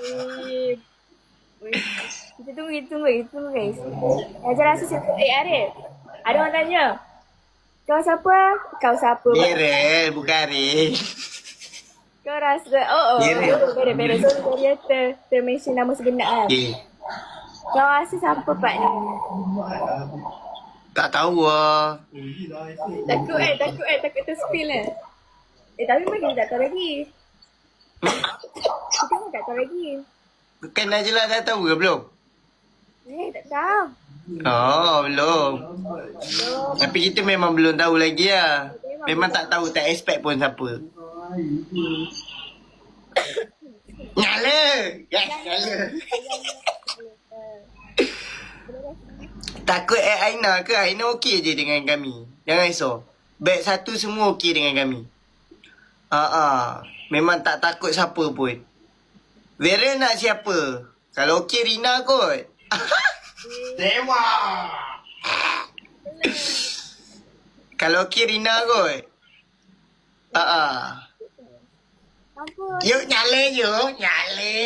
Eh, weh, kita tunggu guys. Najah rasa siapa? Arif. Ada orang tanya. Kau siapa? Kau siapa? Beryl, bukan Arif. Kau rasa, beda. So, dia termention nama sebenar kan? Okay. Kau rasa siapa Pak ni? Tak tahu lah. Takut terspill lah. Tapi memang kita tak tahu lagi. Kita pun tak tahu lagi. Bukan Najlah dah tahu ke belum? Tak tahu. Oh, belum. Tapi kita memang belum tahu lagi lah. Memang tak tahu, tak expect pun siapa. Nyala! Yes, nyala. Takut Aina ke? Aina okey je dengan kami. Jangan risau. Batch satu semua okey dengan kami. Memang tak takut siapa pun. Vera nak siapa? Kalau okey Rina kot. Dewa. Kalau okey Rina kot. Yuk nyala yuk. Nyala.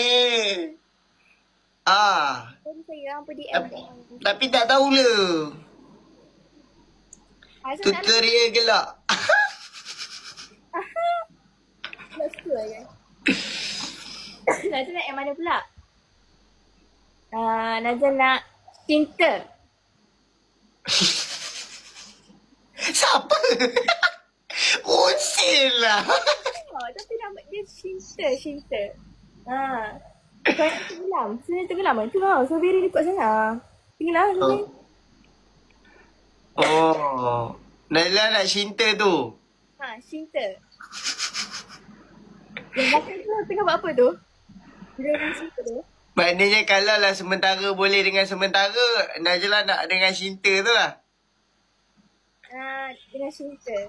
Tapi tak tahulah. Tutorial gelak. Tak suka kan? Najah nak yang mana pula? Najah nak cinta. Siapa? Usil lah. Tapi nama dia cinta. Kau nak tenggelam? Sebenarnya tenggelam tu lah. So Vera dia kuat sana. Tenggelam sebenarnya. Najlah nak cinta tu. Cinta. Yang belakang tu tengah buat apa tu? Dia dengan cinta tu. Maknanya kalau lah sementara boleh dengan sementara, Najlah nak dengan cinta tu lah. Dengan cinta.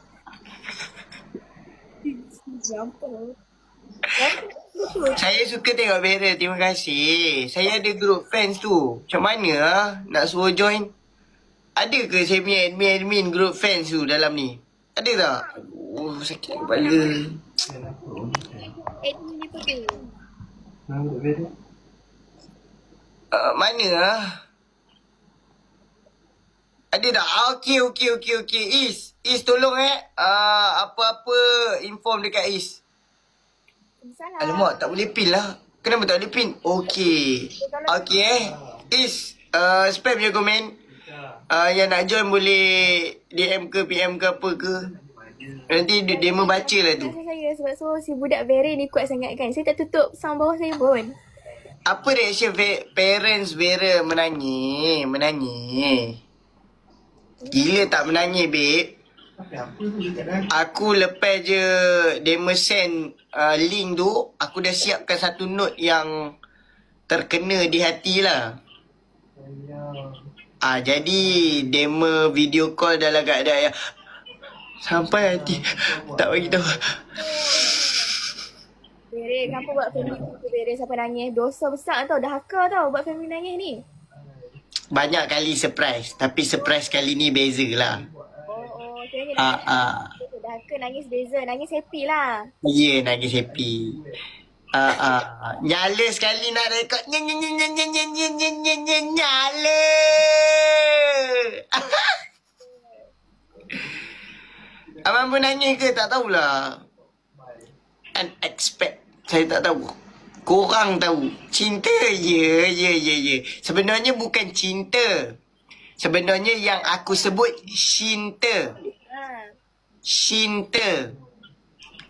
Saya suka tengok Vera, terima kasih. Saya ada group fans tu. Macam mana lah nak suruh join? Ada ke saya punya admin group fans tu dalam ni? Ada tak? Aduh, sakit kepala. Admin ni pun tu. Mana lah? Ada tak? Okey. Is tolong apa-apa inform dekat Is. Salah. Alamak, tak boleh pin lah. Kenapa tak boleh pin? Okey. Is, spam je komen. Yang nak join boleh DM ke PM ke apa ke. Nanti dia membaca lah tu. Saya sebab si budak Vera ni kuat sangat kan. Saya tak tutup sound bawah saya pun. Apa reaction parents Vera menangis? Gila tak menangis, babe. Aku lepas je Dema send link tu, aku dah siapkan satu note yang terkena di hati lah. Jadi Dema video call dalam keadaan yang sampai hati tak bagi tahu. Vera, kenapa buat family tu Vera sampai nangis? Dosa besar tau, dah haka tau buat family nangis ni. Banyak kali surprise, tapi surprise kali ni beza lah. Dah haka nangis beza, nangis happy lah. Ya, nangis happy. Nyala sekali nak rekod. Nyala. Abang pun nangis ke? Tak tahulah. Unexpected. Saya tak tahu. Korang tahu. Cinta. Ya. Sebenarnya bukan cinta. Sebenarnya yang aku sebut cinta. Cinta.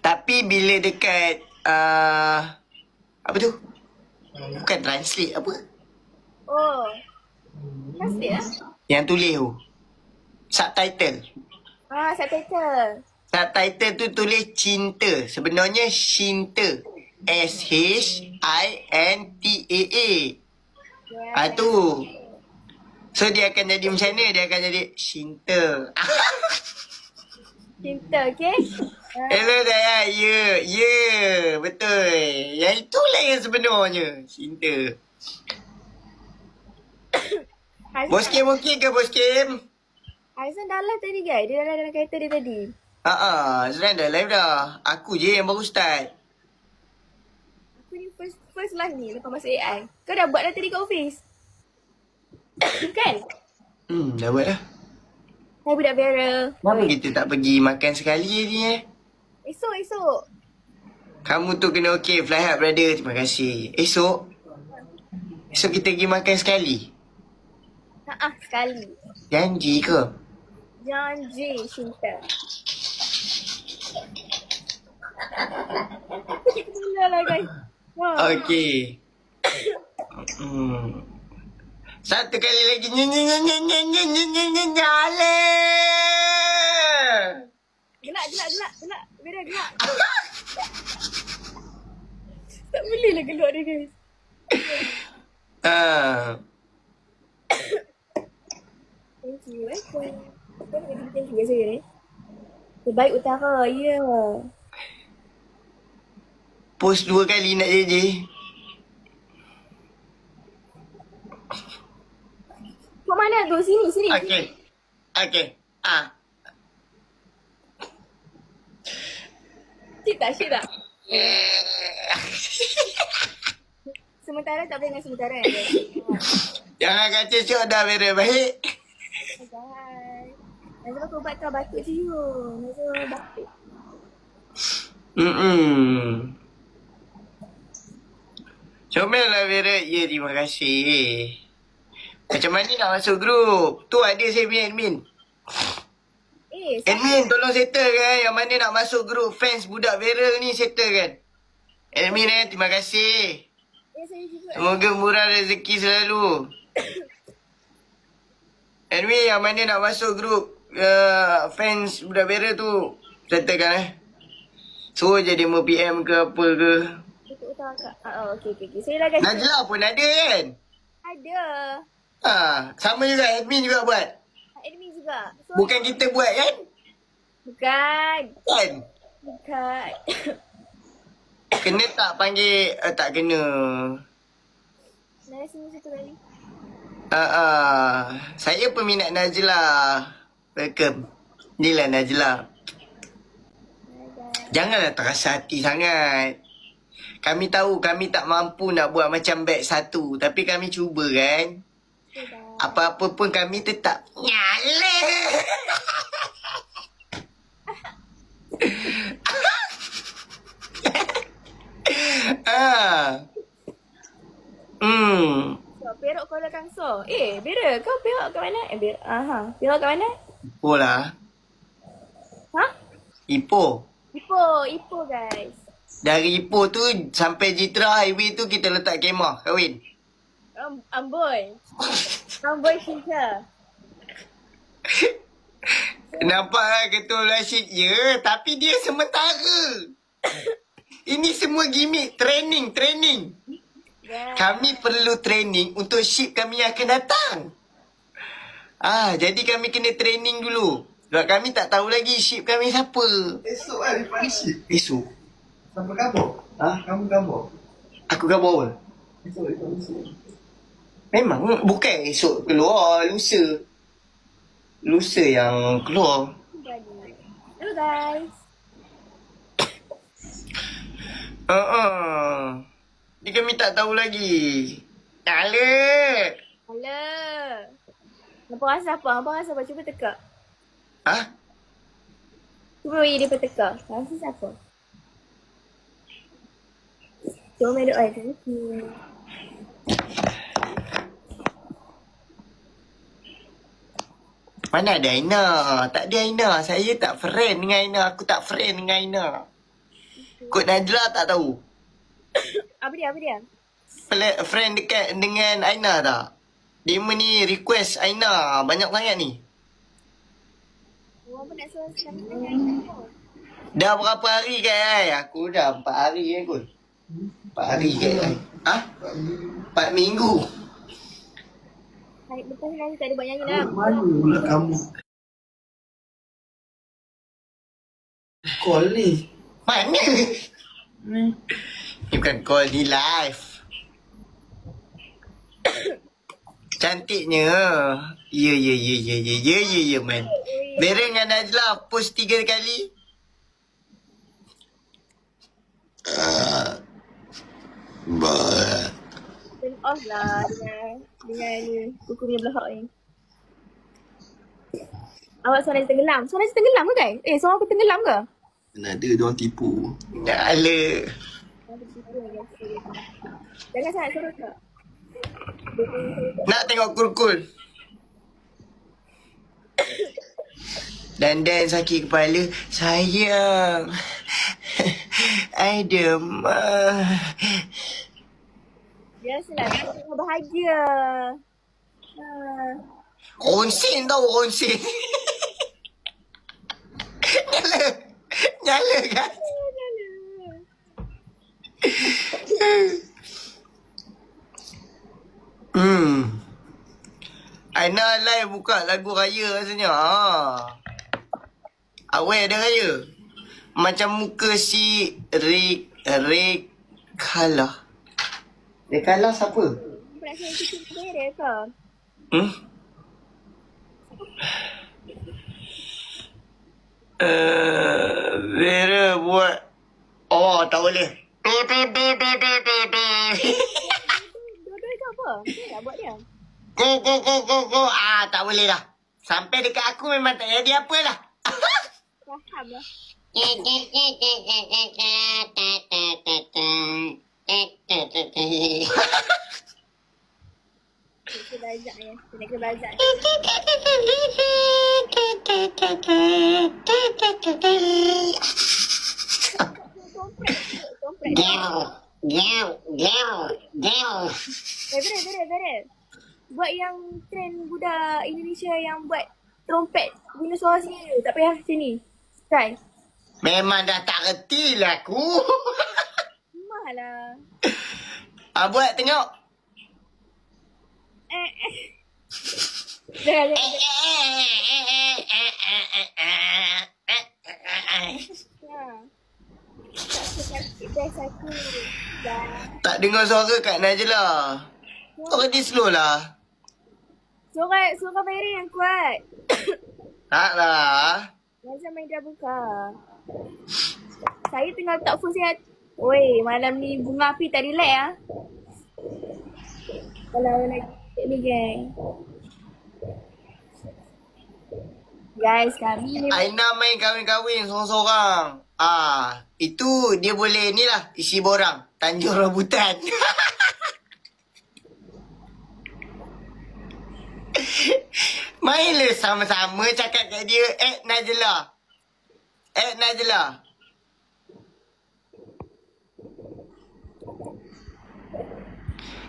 Tapi bila dekat apa tu? Bukan translate apa? Translate lah. Yang tulis tu. Subtitle. Subtitle. Subtitle tu tulis cinta. Sebenarnya cinta. SHINTAA. Tu. So dia akan jadi macam mana? Dia akan jadi cinta. Cinta, okay? Hello saya. Ya. Betul. Yang itulah yang sebenarnya. Cinta. Bos Kim okey ke Bos Kim? Aizan dah live tadi guys. Dia dah dalam kereta dia tadi. Sebenarnya dah live dah. Aku je yang baru start. Aku ni first live ni lepas masuk AI. Kau dah buat dah tadi kat office? Kan? Dah buat dah. Hai budak Vera. Kenapa kita tak pergi makan sekali ni Esok. Kamu tu kena okey, fly hard brother. Terima kasih. Esok kita pergi makan sekali. Sekali. Janji ke? Janji, cinta. Kita lah guys. Okey. Satu kali lagi. Nyale. Gelak. Vera gelak. Tak boleh lah gelak dia guys. Thank you. Thank you saya ni. Terbaik utara, ya. Post 2 kali nak JJ. Kau mana tu? Sini. Okey. Syed tak? Sementara tak boleh dengan sementara ya. Jangan kacau syok dah Vera, baik? Jangan. Nazwa kau ubat kau batuk je you. Nazwa batuk. Comel lah Vera. Ya, terima kasih. Macam mana nak masuk grup? Tu ada saya punya admin. Admin tolong settle kan. Yang mana nak masuk grup fans budak Vera ni settle kan. Admin terima kasih. Saya juga. Semoga murah rezeki selalu. Admin yang mana nak masuk grup fans budak Vera tu settlekan So je dia mau PM ke apa ke. Okey. Saya lah guys. Najla pun ada kan? Ada. Sama juga admin juga buat. Admin juga. So, bukan kita buat kan? Bukan. Kan? Kena tak panggil? Tak kena. Nara sini satu kali. Saya peminat Najla. Welcome. Inilah Najla. Janganlah terasa hati sangat. Kami tahu kami tak mampu nak buat macam batch 1. Tapi kami cuba kan. Apa-apa pun kami tetap nyala. Perak Kuala Kangsar. Vera, kau perak kat mana? Perak kat mana? Ipoh lah. Ipoh Guys. Dari Ipoh tu sampai Jitra Highway tu kita letak kemah kahwin. Amboi cinta. Nampak lah Ketua Rashid. Ya, tapi dia sementara. Ini semua gimmick. Training. Kami perlu training untuk ship kami yang akan datang. Jadi kami kena training dulu. Sebab kami tak tahu lagi ship kami siapa. Esok lah dia ship. Esok? Siapa gambar? Kamu gambar? Aku gambar apa? Esok. Memang bukan esok keluar. Lusa yang keluar. Hello guys. Ni kami tak tahu lagi. Kala. Nampak rasa apa? Cuba teka. Cuba bagi dia peteka. Rasa siapa? Jom doa. Thank you. Mana ada Aina? Tak ada Aina. Saya tak friend dengan Aina. Aku tak friend dengan Aina. Kod Najla tak tahu. Apa dia? Friend dekat dengan Aina tak? Dia ni request Aina banyak sangat ni. Apa nak suruh sekarang? Dah berapa hari kan? Aku dah 4 hari kot. 4 hari kan? 4 minggu. Lepas ni tak ada buat nyanyi dah. Mana pula kamu? Call ni. Mana? Ni bukan call, ni live. Cantiknya. Ya man. Vera dengan Najla post 3 kali. Turn off lah dengan ni kuku punya belahak ni. Awak suara nasi tenggelam. Suara nasi tenggelam ke guys? Suara aku tenggelam ke? Mana ada diorang tipu. Nyala. Jangan sangat suara tak? Nak tengok kul-kul. Dan sakit kepala. Sayang. I demam. Biasalah, kita bahagia. Ronsin tau, ronsin. Nyala kan? Aina live buka lagu raya rasanya. Awal ada raya. Macam muka si Rekala. Rekala siapa? Perasaan kita beri ke? Vera buat. Oh, tak boleh. Dua-dua ke apa? Dia tak buat dia. Go. Tak boleh dah. Sampai dekat aku memang tak jadi apa lah. Faham lah. Kita belajar ya. Kita kena belajar. Betul. Buat yang trend budak Indonesia yang buat trompet guna suara sini. Tak payah sini. Try. Memang dah tak reti lah aku. Mahlah. Buat tengok. Jangan. Tak dengar suara Kak Najla. Kau reti slow lah. Suara Mary yang kuat. Tak lah. Macam main drum buka. Saya tengah tak phone saya. Oi, malam ni bunga api tak relax ah. Kalau lagi ni geng. Guys, kami ni Aina main kahwin-kahwin sorang-sorang. Itu dia boleh ni lah isi borang. Tanjung Rambutan. Mainlah sama-sama cakap kat dia. Najla.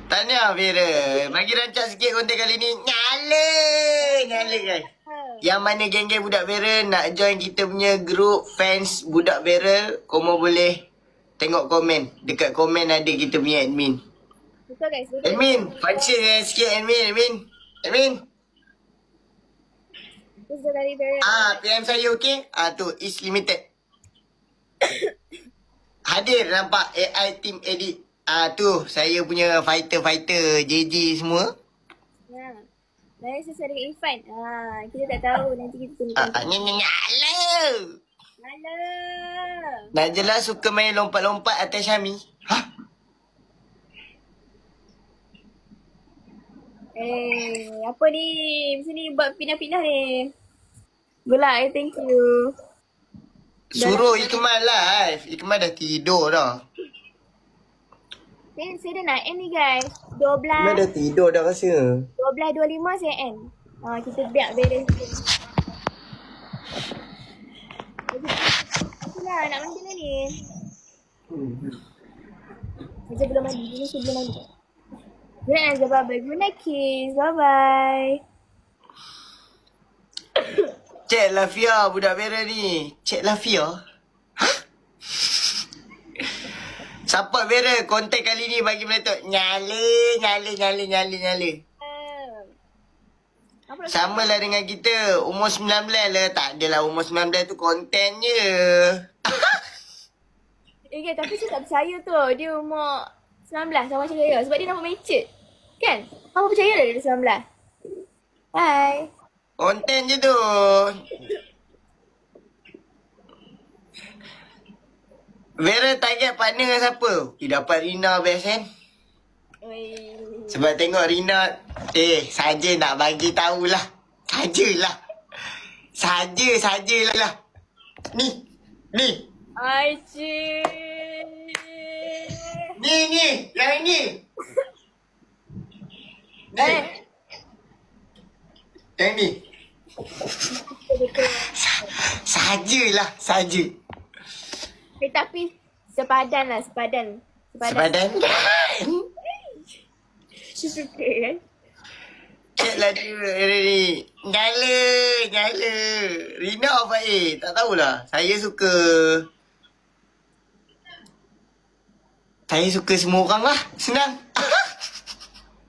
Tanya Vera. Bagi rancak sikit konten kali ni. Nyala guys. Yang mana geng-geng budak Vera nak join kita punya group fans budak Vera, korang boleh tengok komen. Dekat komen ada kita punya admin. betul guys. Admin, function sikit admin. Terus dari Vera. PM saya okey? Tu is limited. Hadir nampak AI team edit. Tu saya punya fighter JJ semua. Ya. Dari sesuai dengan Irfan. Kita tak tahu nanti kita tunggu. Nyala. Najla suka main lompat-lompat atas Syami. Apa ni? Macam ni buat pindah-pindah ni. Good luck, thank you. Suruh Ikmal live. Ikmal dah tidur dah. Saya dah nak end ni guys. Ikmal dah tidur dah rasa. 12.25 saya end. Kita biar beres. Itulah nak mandi lah ni. Macam belum mandi. Ini sebelum mandi. Good night Nazla, bye-bye. Good night kids. Bye-bye. Cek Lafia budak Vera ni. Cek Lafia? Support Vera. Konten kali ni bagi meletup. Nyala. Sama lah dengan kita. Umur 19 lah. Tak adalah umur 19 tu konten je. Tapi saya tak percaya tu. Dia umur 19 sama macam saya. Sebab dia nampak mature. Kan? Apa percaya dah dia 19? Bye. Konten je tu. Vera target partner dengan siapa? Dapat Rina best kan? Oi. Sebab tengok Rina. Saja nak bagi tahulah. Sajalah. Ni. Aicik. Ni. Yang ni. Yang ni. Saja. Tapi sepadan lah, sepadan. Sepadan kan? Suka kan? Cek lah dia ni. Nyala. Rina apa tak tahulah. Saya suka semua orang lah. Senang.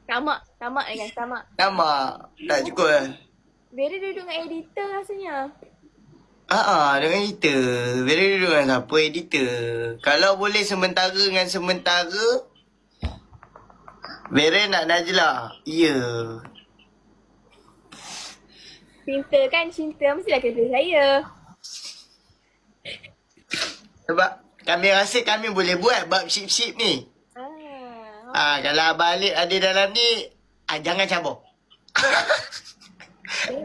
Tamak kan, tamak. Tamak. Tak cukup lah. Vera duduk dengan editor rasanya. Dengan editor. Vera duduk dengan siapa? Editor. Kalau boleh sementara dengan sementara, Vera nak Najla. Ya. Cinta mestilah kena saya. Sebab kami rasa kami boleh buat bab ship ni. Kalau balik ada dalam ni, jangan cabur.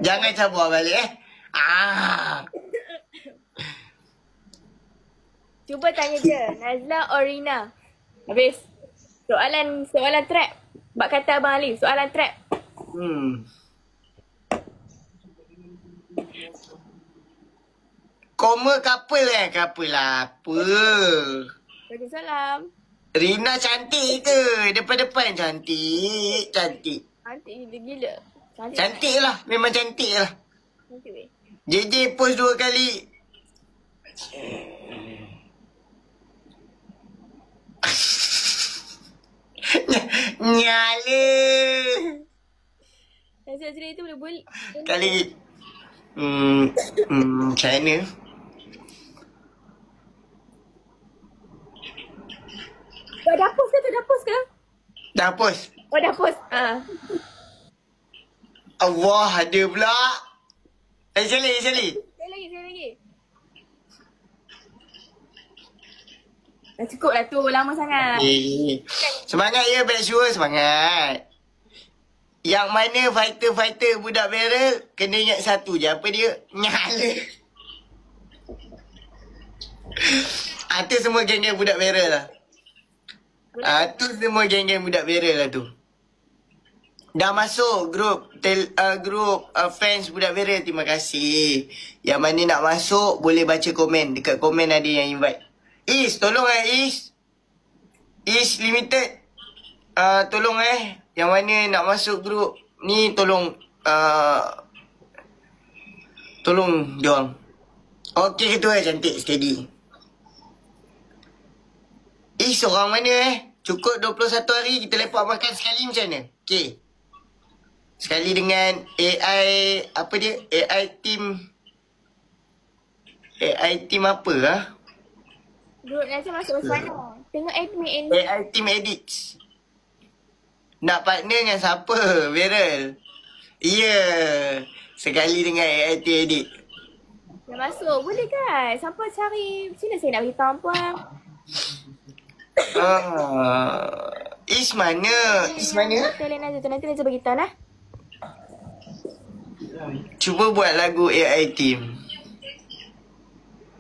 Jangan cabur balik Cuba tanya je, Nazla or Rina? Habis. Soalan trap. Bak kata Abang Ali, soalan trap. Koma couple couple apa? Waalaikumsalam. Rina cantik ke? Depan-depan cantik. Cantik gila. Cantik lah. Memang cantik lah. Cantik weh. JJ post 2 kali. Nyala. Cerita itu boleh. Kali. China. Dah post ke? Dah post ke? Dah post. Oh, dah post. Allah, ada pula. Sekali. Sekali lagi. Dah cukup lah tu, lama sangat. Semangat ya, Bad Sure, semangat. Yang mana fighter budak Vera, kena ingat satu je. Apa dia? Nyala. Tu semua geng-geng budak Vera lah. Tu semua geng-geng budak Vera lah tu. Dah masuk grup fans budak Vera, terima kasih. Yang mana nak masuk, boleh baca komen. Dekat komen ada yang invite. Is, tolong Is Limited. Tolong yang mana nak masuk grup ni, tolong diorang. Okey tu cantik, steady. Is orang mana cukup 21 hari kita lepak makan sekali macam mana? Okey. Sekali dengan AI, apa dia? AI team apa Grup nanti masuk macam mana? Tengok admin. AI team edits. Nak partner dengan siapa, Viral? Ya. Sekali dengan AI team edit. Dah masuk, boleh kan? Siapa cari? Macam mana saya nak beritahu puan? Is mana? Nanti Najla beritahu lah. Cuba buat lagu AI team.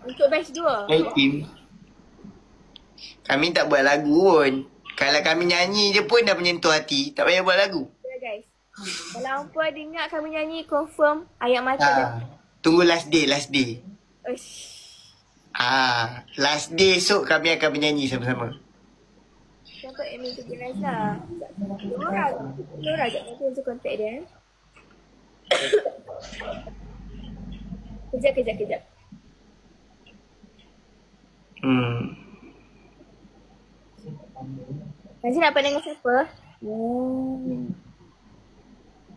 Untuk batch 2. AI team. Kami tak buat lagu pun. Kalau kami nyanyi je pun dah menyentuh hati. Tak payah buat lagu. Ya guys. Kalau hampa dengar kami nyanyi, confirm ayat mata. Tunggu last day. Uish. Last day esok kami akan menyanyi sama-sama. Siapa admin tu Najla? Nora je. Nanti untuk kontak dia. Kejap. Nanti nak pandang dengan siapa?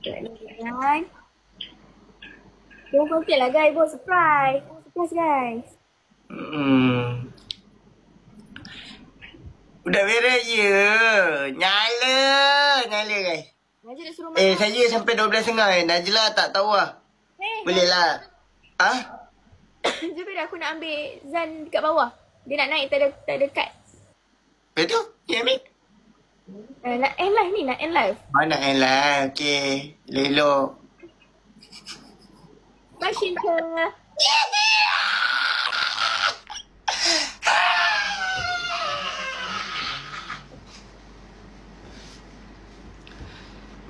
Jangan. Tunggu kontak lah guys. Buat surprise. Guys. Budak Vera Nyala guys. Najla suruh makan. Saya sampai 12.30 Najla tak tahu lah. Boleh lah. Jom Vera, aku nak ambil Zan dekat bawah. Dia nak naik tak dekat. Betul? Ya, Amin? Nak end live ni, nak end live. Mana end lah? Okay. Lelok. Bye, Shinta.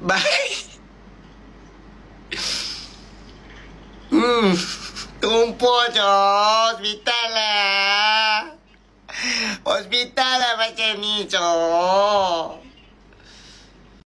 Bye. Tumpuk je. Hospital lah. Hospital lah macam ni, cok.